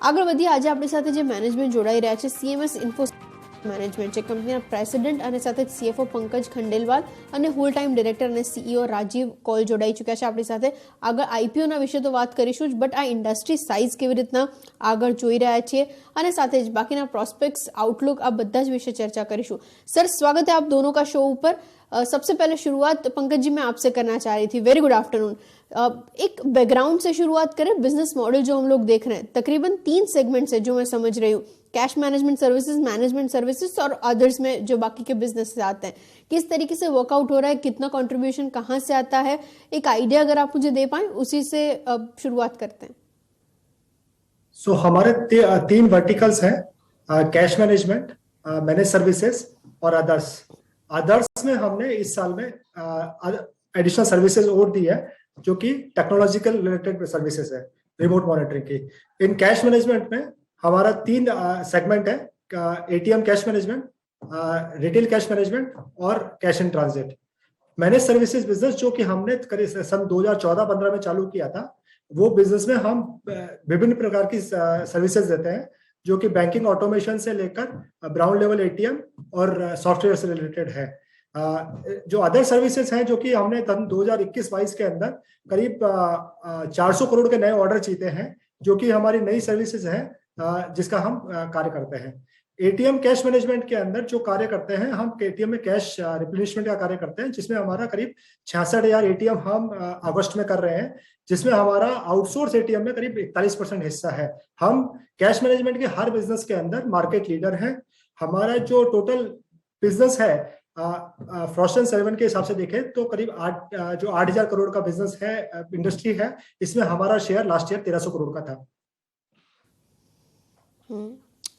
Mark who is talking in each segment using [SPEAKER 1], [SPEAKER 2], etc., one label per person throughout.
[SPEAKER 1] આગળ વધીએ આજે આપણી સાથે જે મેનેજમેન્ટ જોડાઈ રહ્યા છે CMS ઇન્ફો મેનેજમેન્ટ છે કંપનીના પ્રેસિડેન્ટ અને સાથે CFO પંકજ ખંડેલવાલ અને હોલ ટાઈમ ડિરેક્ટર અને CEO રાજીવ કોલ જોડાઈ ચૂક્યા છે આપણી સાથે। આગળ IPOના વિશે તો વાત કરીશું જ, બટ આ ઇન્ડસ્ટ્રી સાઇઝ કેવી રીતના આગળ જોઈ રહ્યા છીએ અને સાથે જ બાકીના પ્રોસ્પેક્ટ્સ आउटलुक આ બધા જ વિશે चर्चा કરીશું। सर स्वागत है आप दोनों का शो ऊपर। सबसे पहले शुरुआत पंकज जी मैं आपसे करना चाह रही थी। Very good afternoon. एक बैकग्राउंड से शुरुआत करें। बिजनेस मॉडल जो हम लोग देख रहे हैं तकरीबन 3 सेगमेंट्स है जो मैं समझ रही हूँ, कैश मैनेजमेंट सर्विसेज और अदर्स में जो बाकी के बिजनेस आते हैं। किस तरीके से वर्कआउट हो रहा है, कितना कंट्रीब्यूशन कहाँ से आता है, एक आइडिया अगर आप मुझे दे पाए, उसी से शुरुआत करते हैं।
[SPEAKER 2] हमारे 3 वर्टिकल्स हैं, कैश मैनेजमेंट, मैनेज सर्विसेज और अदर्स में हमने इस साल में एडिशनल सर्विसेज और दी है जो कि टेक्नोलॉजिकल रिलेटेड सर्विसेज है, रिमोट मॉनिटरिंग की। इन कैश मैनेजमेंट में हमारा 3 सेगमेंट है, ATM cash management, retail cash management और cash in transit. Manage services business जो कि हमने सन 2014-15 में चालू किया था, वो बिजनेस में हम विभिन्न प्रकार की सर्विसेज देते हैं जो कि बैंकिंग ऑटोमेशन से लेकर ग्राउंड लेवल ATM और सॉफ्टवेयर से रिलेटेड है। जो अदर सर्विसेज हैं जो कि हमने 2021-22 के अंदर करीब 400 करोड़ के नए ऑर्डर जीते हैं, जो कि हमारी नई सर्विसेज है जिसका हम कार्य करते हैं। ATM कैश मैनेजमेंट के अंदर जो कार्य करते हैं, हम ATM में कैश रिप्लेनिशमेंट का कार्य करते हैं, जिसमें हमारा करीब 66,000 ATM हम अगस्त में कर रहे हैं, जिसमें हमारा आउटसोर्स ATM में करीब 41% हिस्सा है। हम कैश मैनेजमेंट के हर बिजनेस के अंदर मार्केट लीडर हैं। हमारा जो टोटल बिजनेस है फ्रॉस्ट एंड सल्लिवन के हिसाब से देखें तो करीब 8,000 करोड़ का बिजनेस है, इंडस्ट्री है। इसमें हमारा शेयर लास्ट ईयर 1,300 करोड़ का था।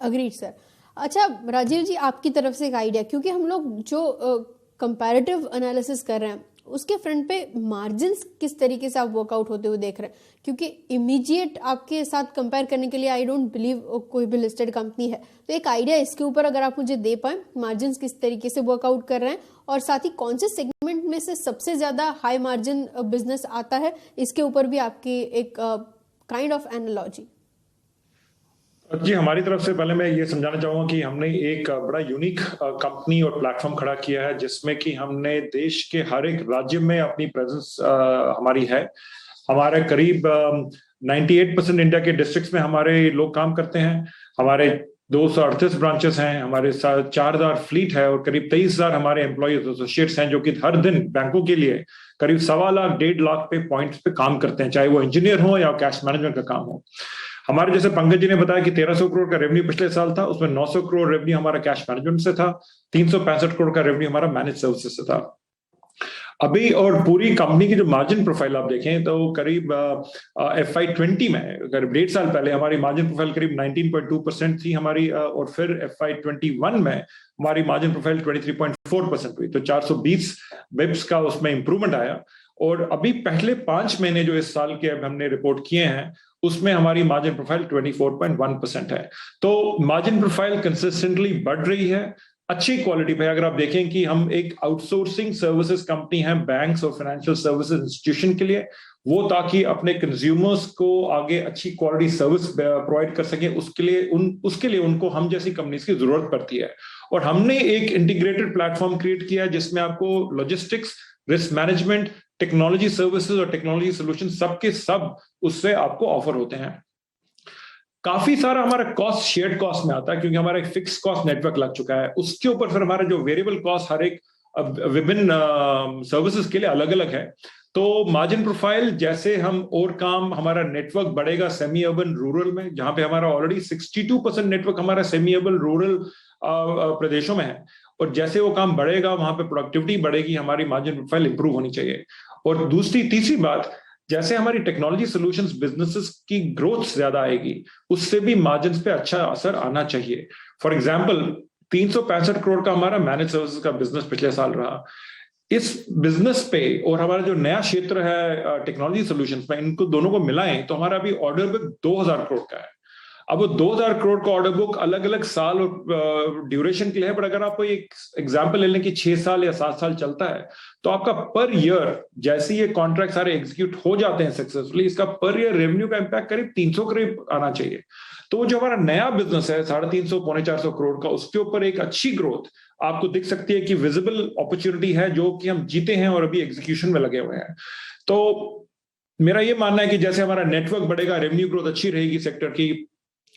[SPEAKER 1] Agreed sir. अच्छा राजीव जी, आपकी तरफ से एक आइडिया, क्योंकि हम लोग जो कंपैरेटिव एनालिसिस कर रहे हैं उसके फ्रंट पे मार्जिन्स किस तरीके से आप वर्कआउट होते हुए देख रहे हैं, क्योंकि इमीडिएट आपके साथ कंपेयर करने के लिए आई डोंट बिलीव कोई भी लिस्टेड कंपनी है। तो एक आइडिया इसके ऊपर अगर आप मुझे दे पाए, मार्जिन्स किस तरीके से वर्कआउट कर रहे हैं और साथ ही कौन से सेगमेंट में से सबसे ज्यादा हाई मार्जिन बिजनेस आता है, इसके ऊपर भी आपकी एक काइंड ऑफ एनालॉजी।
[SPEAKER 3] जी, हमारी तरफ से पहले मैं ये समझाना चाहूंगा कि हमने एक बड़ा यूनिक कंपनी और प्लेटफॉर्म खड़ा किया है, जिसमें कि हमने देश के हर एक राज्य में अपनी प्रेजेंस हमारी है। हमारे करीब 98% इंडिया के डिस्ट्रिक्ट्स में हमारे लोग काम करते हैं। हमारे 238 ब्रांचेस हैं, हमारे 4,000 फ्लीट है और करीब 23,000 हमारे एम्प्लॉयज एसोसिएट्स हैं, जो कि हर दिन बैंकों के लिए करीब 1.25 लाख 1.5 लाख पे पॉइंट्स पे काम करते हैं, चाहे वो इंजीनियर हो या कैश मैनेजमेंट का काम हो। हमारे जैसे पंकज जी ने बताया कि 1,300 करोड़ का रेवेन्यू पिछले साल था, उसमें 900 करोड़ रेवेन्यू हमारा कैश मैनेजमेंट से था, 365 करोड़ का रेवेन्यू हमारा मैनेज सर्विसेज से था। अभी और पूरी कंपनी की जो मार्जिन प्रोफाइल आप देखें तो करीब FY20 में, करीब 1.5 साल पहले हमारी मार्जिन प्रोफाइल करीब 19.2% थी हमारी, और फिर FY21 में हमारी मार्जिन प्रोफाइल 23.4% हुई, तो 420 बिप्स का उसमें इंप्रूवमेंट आया। और अभी पहले 5 महीने जो इस साल के अब हमने रिपोर्ट किए हैं, उसमें हमारी मार्जिन प्रोफाइल 24.1% है। तो मार्जिन प्रोफाइल कंसिस्टेंटली बढ़ रही है, अच्छी क्वालिटी पे। अगर आप देखें कि हम एक आउटसोर्सिंग सर्विसेज कंपनी है बैंक्स और फाइनेंशियल सर्विसेज इंस्टीट्यूशन के लिए, वो ताकि अपने कंज्यूमर्स को आगे अच्छी क्वालिटी सर्विस प्रोवाइड कर सके, उसके लिए उनको हम जैसी कंपनीज की जरूरत पड़ती है। और हमने एक इंटीग्रेटेड प्लेटफॉर्म क्रिएट किया है जिसमें आपको logistics, risk management, technology services और टेक्नोलॉजी सोल्यूशन सबके सब उससे आपको ऑफर होते हैं। काफी सारा हमारा कॉस्ट शेयर्ड कॉस्ट में आता है, क्योंकि हमारा एक फिक्स कॉस्ट नेटवर्क लग चुका है। उसके ऊपर फिर हमारा जो वेरिएबल कॉस्ट हर एक विभिन्न सर्विसेज के लिए अलग अलग है। तो मार्जिन प्रोफाइल जैसे हम और काम, हमारा नेटवर्क बढ़ेगा सेमी अर्बन रूरल में, जहां पे हमारा ऑलरेडी 62% नेटवर्क हमारा सेमी अर्बन रूरल प्रदेशों में है, और जैसे वो काम बढ़ेगा वहां पे प्रोडक्टिविटी बढ़ेगी, हमारी मार्जिन प्रोफाइल इंप्रूव होनी चाहिए। और तीसरी बात, जैसे हमारी टेक्नोलॉजी सॉल्यूशंस बिजनेसेस की ग्रोथ ज्यादा आएगी, उससे भी मार्जिन्स पे अच्छा असर आना चाहिए। फॉर एग्जांपल 365 करोड़ का हमारा मैनेज सर्विसेज का बिजनेस पिछले साल रहा। इस बिजनेस पे और हमारा जो नया क्षेत्र है टेक्नोलॉजी सॉल्यूशंस में, इनको दोनों को मिलाएं तो हमारा अभी ऑर्डर बुक 2,000 करोड़ का है। अब वो 2000 करोड़ का ऑर्डर बुक अलग अलग साल और ड्यूरेशन के लिए है, पर अगर आपको एक एग्जांपल ले लें कि 6 साल या 7 साल चलता है, तो आपका पर ईयर जैसे ये कॉन्ट्रैक्ट सारे एग्जीक्यूट हो जाते हैं सक्सेसफुली, इसका पर ईयर रेवेन्यू का इम्पैक्ट करीब 300 करीब आना चाहिए। तो जो हमारा नया बिजनेस है 350 पौने 400 करोड़ का, उसके ऊपर एक अच्छी ग्रोथ आपको दिख सकती है कि विजिबल अपॉर्चुनिटी है जो कि हम जीते हैं और अभी एग्जीक्यूशन में लगे हुए हैं। तो मेरा ये मानना है कि जैसे हमारा नेटवर्क बढ़ेगा, रेवेन्यू ग्रोथ अच्छी रहेगी, सेक्टर की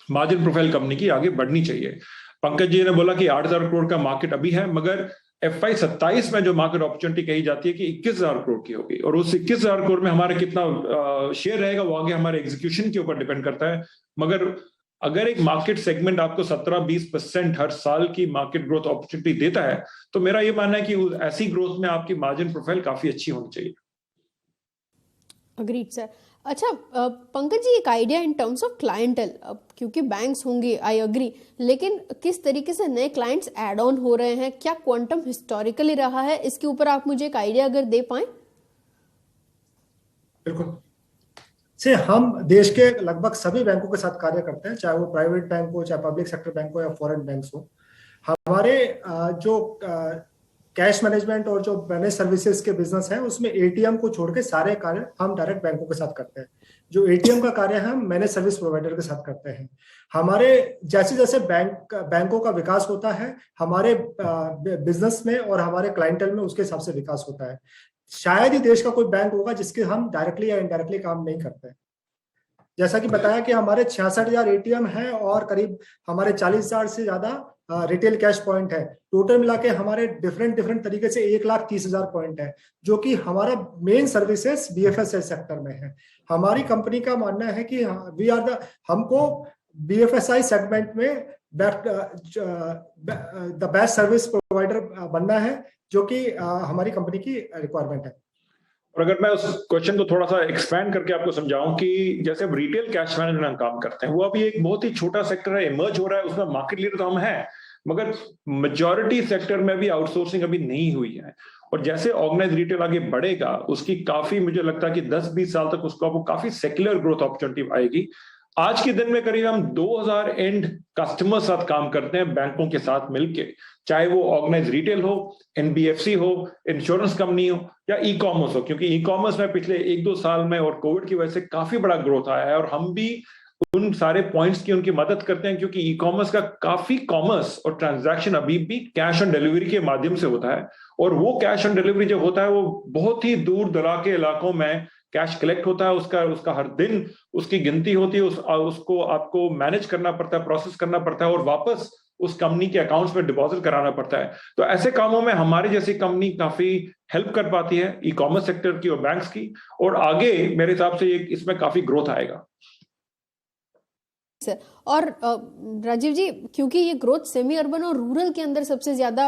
[SPEAKER 3] मार्जिन प्रोफाइल कंपनी की आगे बढ़नी चाहिए। पंकज जी ने बोला कि 8000 करोड़ का मार्केट अभी है, मगर FY 27 में जो मार्केट अपॉर्चुनिटी कही जाती है कि 21,000 करोड़ की होगी, और उस 21,000 करोड़ में हमारा कितना शेयर रहेगा वो आगे हमारे एग्जीक्यूशन के ऊपर डिपेंड करता है। मगर अगर एक मार्केट सेगमेंट आपको 17-20% हर साल की मार्केट ग्रोथ अपॉर्चुनिटी देता है, तो मेरा ये मानना है कि ऐसी ग्रोथ में आपकी मार्जिन प्रोफाइल काफी अच्छी होनी चाहिए।
[SPEAKER 1] Agreed sir. अच्छा पंकज जी, एक idea in terms of clientele, क्योंकि बैंक्स होंगे, आई अग्री, लेकिन किस तरीके से नए क्लाइंट्स ऐड ऑन हो रहे हैं, क्या क्वांटम हिस्टोरिकली रहा है, इसके ऊपर आप मुझे एक आइडिया अगर दे पाएं।
[SPEAKER 2] बिल्कुल से हम देश के लगभग सभी बैंकों के साथ कार्य करते हैं, चाहे वो प्राइवेट बैंक हो, चाहे पब्लिक सेक्टर बैंक हो या फॉरेन बैंक्स हो। हमारे जो कैश मैनेजमेंट और जो मैनेज सर्विसेज के बिजनेस है उसमें एटीएम को छोड़ के सारे कार्य हम डायरेक्ट बैंकों के साथ करते हैं। जो एटीएम का कार्य है हम मैनेज सर्विस प्रोवाइडर के साथ करते हैं। हमारे जैसे जैसे बैंकों का विकास होता है, हमारे बिजनेस में और हमारे क्लाइंटल में उसके हिसाब से विकास होता है। शायद ही देश का कोई बैंक होगा जिसके हम डायरेक्टली या इनडायरेक्टली काम नहीं करते। जैसा कि बताया कि हमारे 66,000 एटीएम हैं और करीब हमारे 40,000 से ज्यादा रिटेल कैश पॉइंट है। टोटल मिला के हमारे डिफरेंट तरीके से 1,30,000 पॉइंट है, जो कि हमारा मेन सर्विसेज BFSI सेक्टर में है। हमारी कंपनी का मानना है कि वी आर हमको BFSI सेगमेंट में द बेस्ट सर्विस प्रोवाइडर बनना है, जो कि हमारी कंपनी की रिक्वायरमेंट है।
[SPEAKER 3] और अगर मैं उस क्वेश्चन को थोड़ा सा एक्सपैंड करके आपको समझाऊं कि जैसे हम रिटेल कैश मैनेजमेंट में काम करते हैं, वो अभी एक बहुत ही छोटा सेक्टर है, इमर्ज हो रहा है, उसमें मार्केट लीडर तो हम हैं, मगर मेजॉरिटी सेक्टर में भी आउटसोर्सिंग अभी नहीं हुई है। और जैसे ऑर्गेनाइज रिटेल आगे बढ़ेगा, उसकी काफी, मुझे लगता है कि 10-20 साल तक उसको काफी सेक्युलर ग्रोथ अपॉर्चुनिटी आएगी। आज के दिन में करीब हम 2000 एंड कस्टमर साथ काम करते हैं बैंकों के साथ मिलके, चाहे वो ऑर्गेनाइज रिटेल हो, NBFC हो, इंश्योरेंस कंपनी हो या ई कॉमर्स हो, क्योंकि ई कॉमर्स में पिछले 1-2 साल में और कोविड की वजह से काफी बड़ा ग्रोथ आया है, और हम भी उन सारे पॉइंट्स की उनकी मदद करते हैं, क्योंकि ई कॉमर्स का काफी कॉमर्स और ट्रांजैक्शन अभी भी कैश ऑन डिलीवरी के माध्यम से होता है, और वो कैश ऑन डिलीवरी जो होता है वो बहुत ही दूर दराज के इलाकों में कैश कलेक्ट होता है, उसका हर दिन उसकी गिनती होती है, उसको आपको मैनेज करना पड़ता है, प्रोसेस करना पड़ता है, और वापस उस कंपनी के अकाउंट्स में डिपॉजिट कराना पड़ता है। तो ऐसे कामों में हमारी जैसी कंपनी काफी हेल्प कर पाती है, ई कॉमर्स सेक्टर की और बैंक्स की, और आगे मेरे हिसाब से इसमें काफी ग्रोथ आएगा।
[SPEAKER 1] सर, और राजीव जी, क्योंकि ये ग्रोथ सेमी अर्बन और रूरल के अंदर सबसे ज्यादा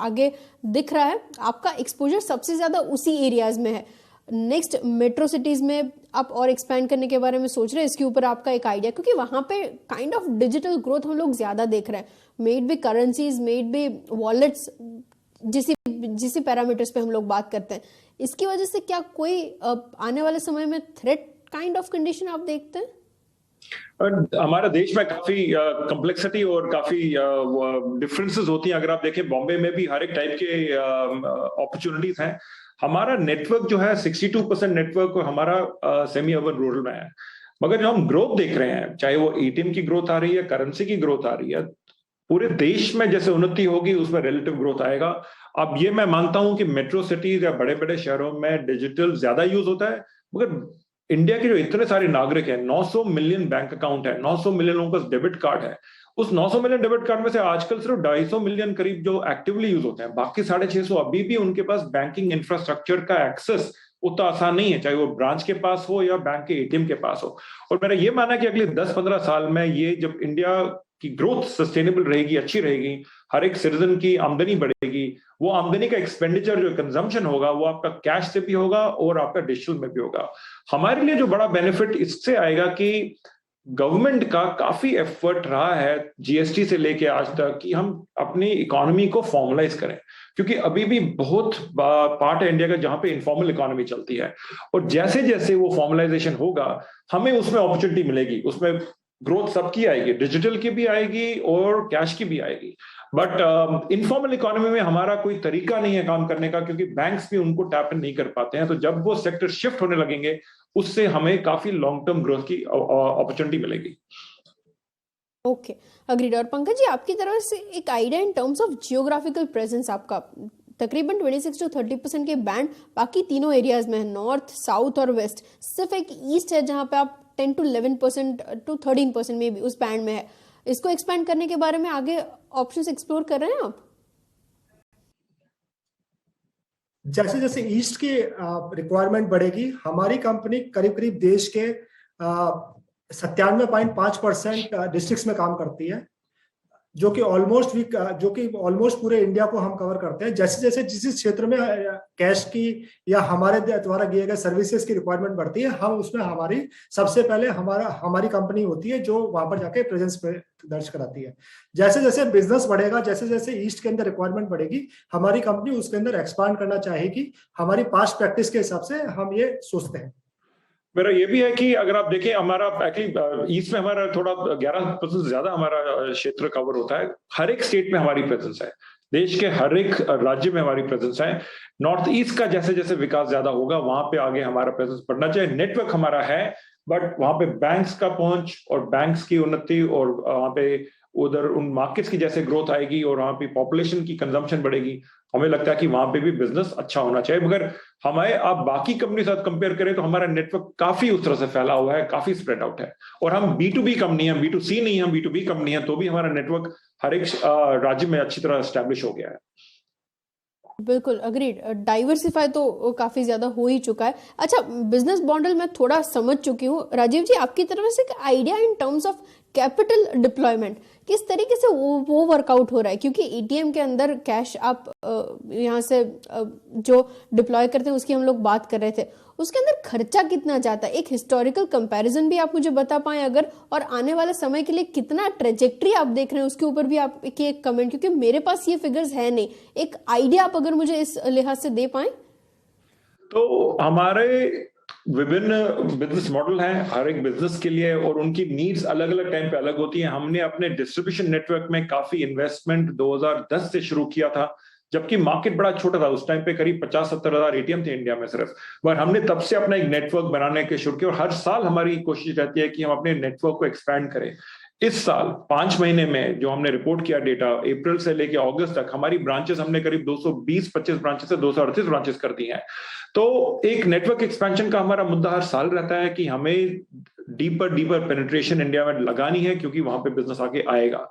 [SPEAKER 1] आगे दिख रहा है, आपका एक्सपोजर सबसे ज्यादा उसी एरियाज में है। नेक्स्ट मेट्रो सिटीज में आप और एक्सपैंड करने के बारे में सोच रहे हैं, इसके ऊपर आपका एक आइडिया, क्योंकि वहां पे काइंड ऑफ डिजिटल ग्रोथ हम लोग ज्यादा देख रहे हैं, maybe currencies, maybe wallets, जिस पैरामीटर्स पे हम लोग बात करते हैं, इसकी वजह से क्या कोई आने वाले समय में थ्रेट काइंड ऑफ कंडीशन आप देखते हैं?
[SPEAKER 3] हमारे देश में काफी कॉम्प्लेक्सिटी और काफी डिफरेंसेस होती हैं। अगर आप देखें, बॉम्बे में भी हर एक टाइप के अपॉर्चुनिटीज हैं। हमारा नेटवर्क जो है 62% नेटवर्क हमारा सेमी अर्बन रूरल में है, मगर जो हम ग्रोथ देख रहे हैं, चाहे वो एटीएम की ग्रोथ आ रही है, करेंसी की ग्रोथ आ रही है, पूरे देश में जैसे उन्नति होगी उसमें रिलेटिव ग्रोथ आएगा। अब ये मैं मानता हूं कि मेट्रो सिटीज या बड़े बड़े शहरों में डिजिटल ज्यादा यूज होता है, मगर इंडिया के जो इतने सारे नागरिक हैं, 900 मिलियन बैंक अकाउंट है, 900 मिलियन लोगों का डेबिट कार्ड है, उस 900 मिलियन डेबिट कार्ड में से आजकल सिर्फ 250 मिलियन करीब जो एक्टिवली यूज होते हैं, बाकी 650 अभी भी उनके पास बैंकिंग इंफ्रास्ट्रक्चर का एक्सेस उतना आसान नहीं है, चाहे वो ब्रांच के पास हो या बैंक के एटीएम के पास हो। और मेरा ये मानना है कि अगले 10-15 साल में ये जब इंडिया की ग्रोथ सस्टेनेबल रहेगी, अच्छी रहेगी, हर एक सिटीजन की आमदनी बढ़ेगी, वो आमदनी का एक्सपेंडिचर जो कंजम्पशन होगा वो आपका कैश से भी होगा और आपका डिजिटल में भी होगा। हमारे लिए जो बड़ा बेनिफिट इससे आएगा कि गवर्नमेंट का काफी एफर्ट रहा है जीएसटी से लेके आज तक कि हम अपनी इकोनॉमी को फॉर्मलाइज करें, क्योंकि अभी भी बहुत पार्ट है इंडिया का जहां पे इनफॉर्मल इकोनॉमी चलती है, और जैसे जैसे वो फॉर्मलाइजेशन होगा हमें उसमें अपॉर्चुनिटी मिलेगी, उसमें ग्रोथ सबकी आएगी, डिजिटल की भी आएगी और कैश की भी आएगी। बट इनफॉर्मल इकोनॉमी में हमारा कोई तरीका नहीं है काम करने का, क्योंकि बैंक्स भी उनको टैप इन नहीं कर पाते हैं। तो जब वो सेक्टर शिफ्ट होने लगेंगे, उससे हमें काफी लॉन्ग टर्म ग्रोथ की अपॉर्चुनिटी मिलेगी।
[SPEAKER 1] Okay, agreed. और पंकज जी, आपकी तरफ से एक idea in terms of geographical presence, आपका तकरीबन 26 to 30% के बैंड बाकी तीनों एरियाज में है, नॉर्थ, साउथ और वेस्ट। सिर्फ एक ईस्ट है जहां पे आप 10 to 11% to 13% में भी उस बैंड में है। इसको एक्सपैंड करने के बारे में आगे ऑप्शंस एक्सप्लोर कर रहे हैं आप?
[SPEAKER 2] जैसे जैसे ईस्ट की रिक्वायरमेंट बढ़ेगी, हमारी कंपनी करीब करीब देश के 97.5% डिस्ट्रिक्ट्स में काम करती है, जो कि ऑलमोस्ट पूरे इंडिया को हम कवर करते हैं। जैसे जैसे जिस क्षेत्र में कैश की या हमारे द्वारा दिए गए सर्विसेज की रिक्वायरमेंट बढ़ती है, हम उसमें सबसे पहले हमारी कंपनी होती है जो वहां पर जाके प्रेजेंस पे दर्ज कराती है। जैसे जैसे बिजनेस बढ़ेगा, जैसे जैसे ईस्ट के अंदर रिक्वायरमेंट बढ़ेगी, हमारी कंपनी उसके अंदर एक्सपांड करना चाहेगी। हमारी पास्ट प्रैक्टिस के हिसाब से हम ये सोचते हैं।
[SPEAKER 3] मेरा ये भी है कि अगर आप देखें, हमारा एक्चुअली ईस्ट में हमारा थोड़ा 11% ज्यादा हमारा क्षेत्र कवर होता है। हर एक स्टेट में हमारी प्रेजेंस है, देश के हर एक राज्य में हमारी प्रेजेंस है। नॉर्थ ईस्ट का जैसे जैसे विकास ज्यादा होगा, वहां पे आगे हमारा प्रेजेंस बढ़ना चाहिए। नेटवर्क हमारा है, बट वहां पे बैंक्स का पहुंच और बैंक्स की उन्नति और वहां पे उधर उन मार्केट्स की जैसे ग्रोथ आएगी और वहां पे पॉपुलेशन की कंजम्पशन बढ़ेगी, हमें लगता है कि वहां पे भी बिजनेस अच्छा होना चाहिए। मगर हमें आप बाकी कंपनी के साथ कंपेयर करें तो हमारा नेटवर्क काफी उस तरह से फैला हुआ है, काफी स्प्रेड आउट है। और हम B2B कंपनी है, B2C नहीं, हम B2B कंपनी है, तो भी हमारा नेटवर्क हर एक राज्य में अच्छी तरह एस्टेब्लिश हो गया है।
[SPEAKER 1] बिल्कुल अग्रीड। डाइवर्सिफाई तो काफी ज्यादा हो ही चुका है। अच्छा, बिजनेस मॉडल मैं थोड़ा समझ चुकी हूँ। राजीव जी, आपकी तरफ से एक idea in terms of capital deployment, किस तरीके से वो वर्कआउट हो रहा है? क्योंकि एटीएम के अंदर कैश आप यहाँ से जो डिप्लॉय करते हैं उसकी हम लोग बात कर रहे थे, उसके अंदर खर्चा कितना जाता है? एक हिस्टोरिकल कंपैरिजन भी आप मुझे बता पाएं अगर, और आने वाले समय के लिए कितना ट्रेजेक्ट्री आप देख रहे हैं उसके ऊपर भी आप एक कमेंट, क्योंकि मेरे पास ये फिगर्स है नहीं, एक आइडिया आप अगर मुझे इस लिहाज से दे पाएं।
[SPEAKER 3] तो हमारे विभिन्न बिजनेस मॉडल हैं हर एक बिजनेस के लिए, और उनकी नीड्स अलग अलग टाइम पे अलग होती हैं। हमने अपने डिस्ट्रीब्यूशन नेटवर्क में काफी इन्वेस्टमेंट 2010 से शुरू किया था, जबकि मार्केट बड़ा छोटा था। उस टाइम पे करीब 50-70 हजार एटीएम थे इंडिया में सिर्फ। पर हमने तब से अपना एक नेटवर्क बनाने के शुरू किया, और हर साल हमारी कोशिश रहती है कि हम अपने नेटवर्क को एक्सपैंड करें। इस साल 5 महीने में जो हमने रिपोर्ट किया डेटा, अप्रैल से लेकर अगस्त तक हमारी ब्रांचेस हमने करीब 220-25 ब्रांचेस से 238 ब्रांचेस कर दी हैं। तो एक नेटवर्क एक्सपेंशन का हमारा मुद्दा हर साल रहता है कि हमें डीपर पेनिट्रेशन इंडिया में लगानी है, क्योंकि वहां पे बिजनेस आगे आएगा।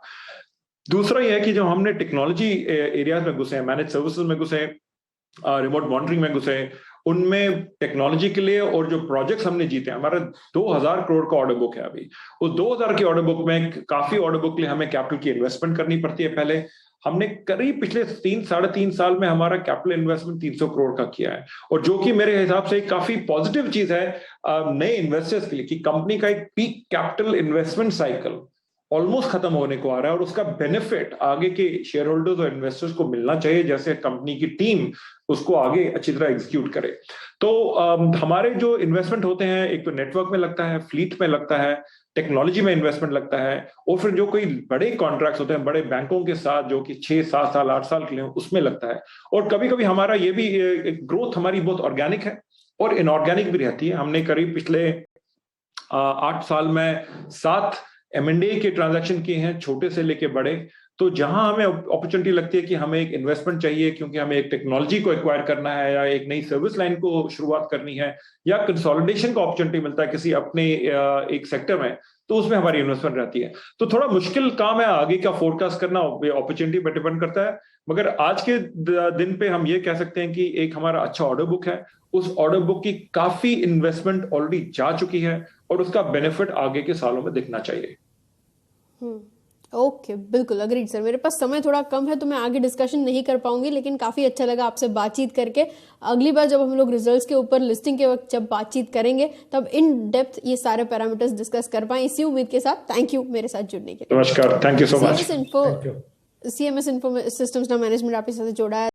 [SPEAKER 3] दूसरा यह है कि जो हमने टेक्नोलॉजी एरियाज में घुसे, मैनेज सर्विसेज में घुसे, रिमोट मॉनिटरिंग में घुसे, उनमें टेक्नोलॉजी के लिए और जो प्रोजेक्ट्स हमने जीते, हमारा 2000 करोड़ का ऑर्डर बुक है अभी। उस 2000 की ऑर्डर बुक में काफी ऑर्डर बुक के लिए हमें कैपिटल की इन्वेस्टमेंट करनी पड़ती है। पहले हमने करीब पिछले 3-3.5 साल में हमारा कैपिटल इन्वेस्टमेंट 300 करोड़ का किया है, और जो कि मेरे हिसाब से एक काफी पॉजिटिव चीज है नए इन्वेस्टर्स के लिए, कि कंपनी का एक peak capital investment cycle almost खत्म होने को आ रहा है, और उसका बेनिफिट आगे के शेयर होल्डर्स और इन्वेस्टर्स को मिलना चाहिए, जैसे कंपनी की टीम उसको आगे अच्छी तरह एग्जीक्यूट करे। तो हमारे जो इन्वेस्टमेंट होते हैं, एक तो नेटवर्क में लगता है, फ्लीट में लगता है, टेक्नोलॉजी में इन्वेस्टमेंट लगता है, और फिर जो कोई बड़े कॉन्ट्रैक्ट्स होते हैं बड़े बैंकों के साथ जो कि 6-7 साल 8 साल के लिए उसमें लगता है। और कभी कभी हमारा ये भी ग्रोथ हमारी बहुत ऑर्गेनिक है और इनऑर्गेनिक भी रहती है। हमने करीब पिछले 8 साल में 7 M&A के ट्रांजैक्शन किए हैं, छोटे से लेके बड़े। तो जहां हमें अपॉर्चुनिटी लगती है कि हमें एक इन्वेस्टमेंट चाहिए, क्योंकि हमें एक टेक्नोलॉजी को एक्वायर करना है, या एक नई सर्विस लाइन को शुरुआत करनी है, या कंसोलिडेशन का अपॉर्चुनिटी मिलता है किसी अपने एक सेक्टर में, तो उसमें हमारी इन्वेस्टमेंट रहती है। तो थोड़ा मुश्किल काम है आगे का फोरकास्ट करना, अपॉर्चुनिटी पर डिपेंड करता है। मगर आज के दिन पे हम ये कह सकते हैं कि एक हमारा अच्छा ऑर्डर बुक है, उस ऑर्डर बुक की काफी इन्वेस्टमेंट ऑलरेडी जा चुकी है, और उसका बेनिफिट आगे के सालों में दिखना चाहिए।
[SPEAKER 1] ओके, बिल्कुल अग्रीड सर। मेरे पास समय थोड़ा कम है तो मैं आगे डिस्कशन नहीं कर पाऊंगी, लेकिन काफी अच्छा लगा आपसे बातचीत करके। अगली बार जब हम लोग रिजल्ट्स के ऊपर लिस्टिंग के वक्त जब बातचीत करेंगे, तब इन डेप्थ ये सारे पैरामीटर्स डिस्कस कर पाए, इसी उम्मीद के साथ थैंक यू मेरे साथ जुड़ने के लिए।
[SPEAKER 3] नमस्कार, thank you so much.
[SPEAKER 1] CMS info systems ना मैनेजमेंट आपके साथ जोड़ा है।